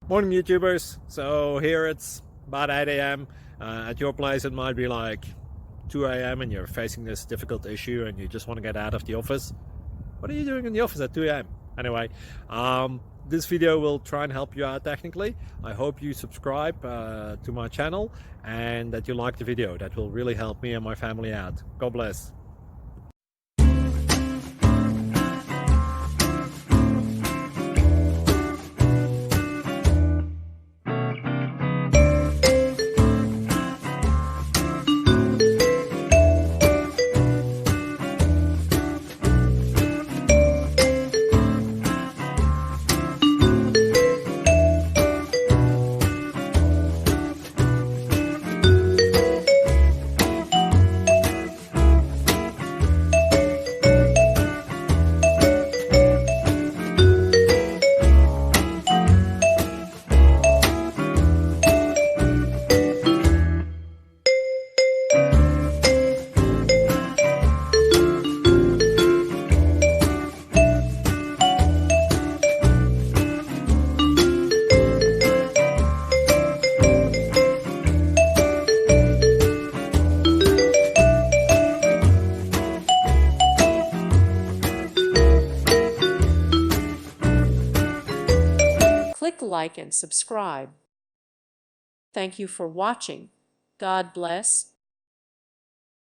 Morning YouTubers. So here it's about 8 a.m. At your place it might be like 2 a.m. and you're facing this difficult issue and you just want to get out of the office. What are you doing in the office at 2 a.m.? Anyway, this video will try and help you out technically. I hope you subscribe to my channel and that you like the video. That will really help me and my family out. God bless. Click like and subscribe. Thank you for watching. God bless.